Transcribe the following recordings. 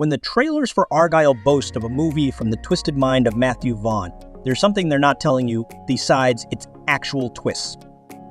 When the trailers for Argylle boast of a movie from the twisted mind of Matthew Vaughn, there's something they're not telling you besides its actual twists.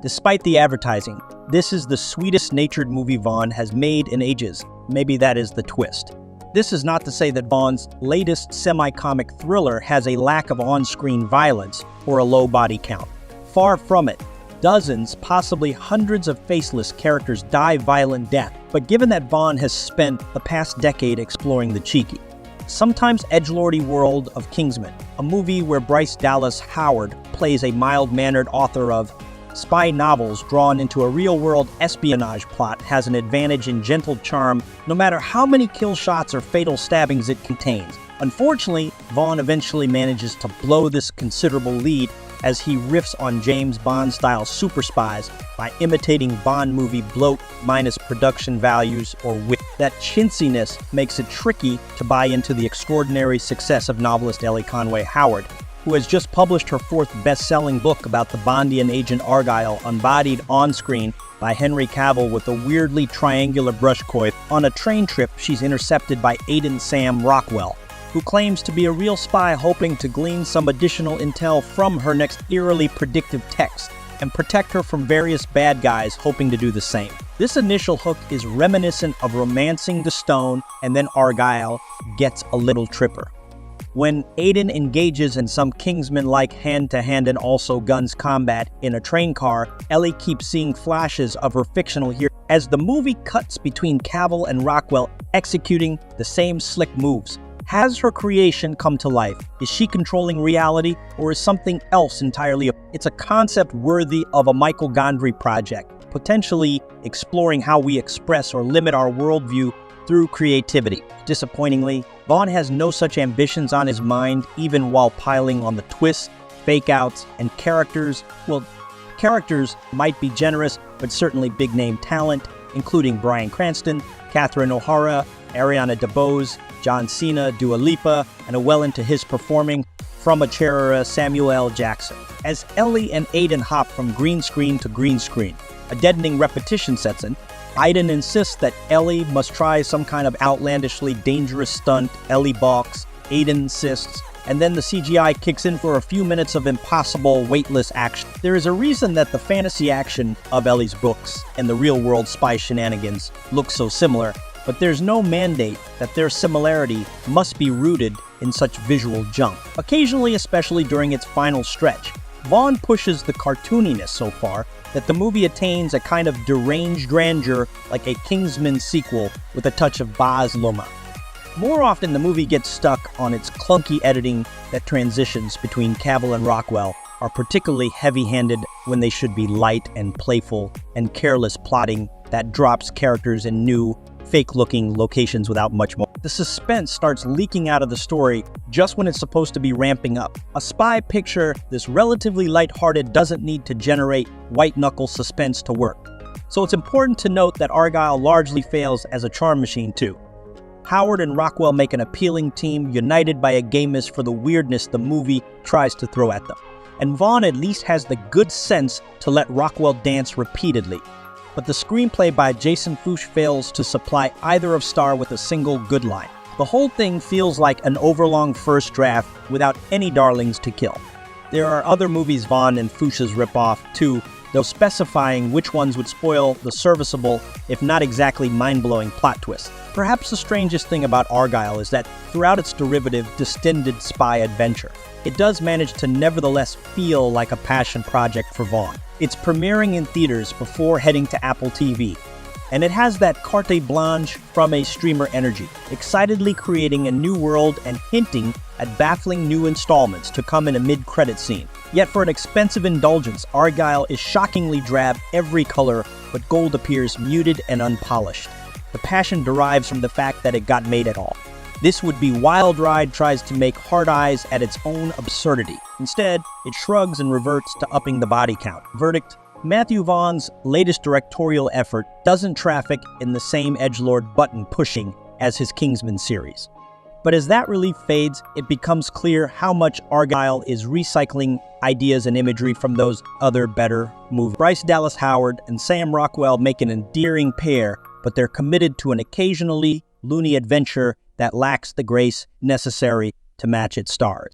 Despite the advertising, this is the sweetest-natured movie Vaughn has made in ages. Maybe that is the twist. This is not to say that Vaughn's latest semi-comic thriller has a lack of on-screen violence or a low body count. Far from it. Dozens, possibly hundreds of faceless characters die violent death, but given that Vaughn has spent the past decade exploring the cheeky, sometimes edgelordy world of Kingsman, a movie where Bryce Dallas Howard plays a mild-mannered author of spy novels drawn into a real-world espionage plot, has an advantage in gentle charm no matter how many kill shots or fatal stabbings it contains. Unfortunately, Vaughn eventually manages to blow this considerable lead as he riffs on James Bond-style super spies by imitating Bond movie bloat minus production values or wit. That chintziness makes it tricky to buy into the extraordinary success of novelist Ellie Conway Howard, who has just published her fourth best-selling book about the Bondian agent Argylle, embodied on-screen by Henry Cavill with a weirdly triangular brush coif. On a train trip, she's intercepted by Agent Sam Rockwell, who claims to be a real spy hoping to glean some additional intel from her next eerily predictive text and protect her from various bad guys hoping to do the same. This initial hook is reminiscent of Romancing the Stone, and then Argylle gets a little tripper. When Aiden engages in some Kingsman-like hand-to-hand and also guns combat in a train car, Ellie keeps seeing flashes of her fictional hero as the movie cuts between Cavill and Rockwell executing the same slick moves. Has her creation come to life? Is she controlling reality, or is something else entirely? It's a concept worthy of a Michael Gondry project, potentially exploring how we express or limit our worldview through creativity. Disappointingly, Vaughn has no such ambitions on his mind, even while piling on the twists, fake-outs, and characters. Well, characters might be generous, but certainly big-name talent, including Bryan Cranston, Catherine O'Hara, Ariana DeBose, John Cena, Dua Lipa, and a well into his performing from a chair Samuel L. Jackson. As Ellie and Aiden hop from green screen to green screen, a deadening repetition sets in. Aiden insists that Ellie must try some kind of outlandishly dangerous stunt. Ellie balks, Aiden insists, and then the CGI kicks in for a few minutes of impossible, weightless action. There is a reason that the fantasy action of Ellie's books and the real-world spy shenanigans look so similar, but there's no mandate that their similarity must be rooted in such visual junk. Occasionally, especially during its final stretch, Vaughn pushes the cartooniness so far that the movie attains a kind of deranged grandeur like a Kingsman sequel with a touch of Baz Luhrmann. More often, the movie gets stuck on its clunky editing that transitions between Cavill and Rockwell are particularly heavy-handed when they should be light and playful, and careless plotting that drops characters in new, fake-looking locations without much more. The suspense starts leaking out of the story just when it's supposed to be ramping up. A spy picture this relatively lighthearted doesn't need to generate white-knuckle suspense to work. So it's important to note that Argylle largely fails as a charm machine too. Howard and Rockwell make an appealing team, united by a gameness for the weirdness the movie tries to throw at them. And Vaughn at least has the good sense to let Rockwell dance repeatedly. But the screenplay by Jason Fuchs fails to supply either of Star with a single good line. The whole thing feels like an overlong first draft without any darlings to kill. There are other movies Vaughn and Fuchs rip off too, though specifying which ones would spoil the serviceable, if not exactly mind-blowing plot twist. Perhaps the strangest thing about Argylle is that throughout its derivative, distended spy adventure, it does manage to nevertheless feel like a passion project for Vaughn. It's premiering in theaters before heading to Apple TV, and it has that carte blanche from a streamer energy, excitedly creating a new world and hinting at baffling new installments to come in a mid-credit scene. Yet for an expensive indulgence, Argylle is shockingly drab every color, but gold appears muted and unpolished. The passion derives from the fact that it got made at all. This would-be wild ride tries to make hard eyes at its own absurdity. Instead, it shrugs and reverts to upping the body count. Verdict: Matthew Vaughn's latest directorial effort doesn't traffic in the same edgelord button-pushing as his Kingsman series. But as that relief fades, it becomes clear how much Argylle is recycling ideas and imagery from those other better movies. Bryce Dallas Howard and Sam Rockwell make an endearing pair, but they're committed to an occasionally loony adventure that lacks the grace necessary to match its stars.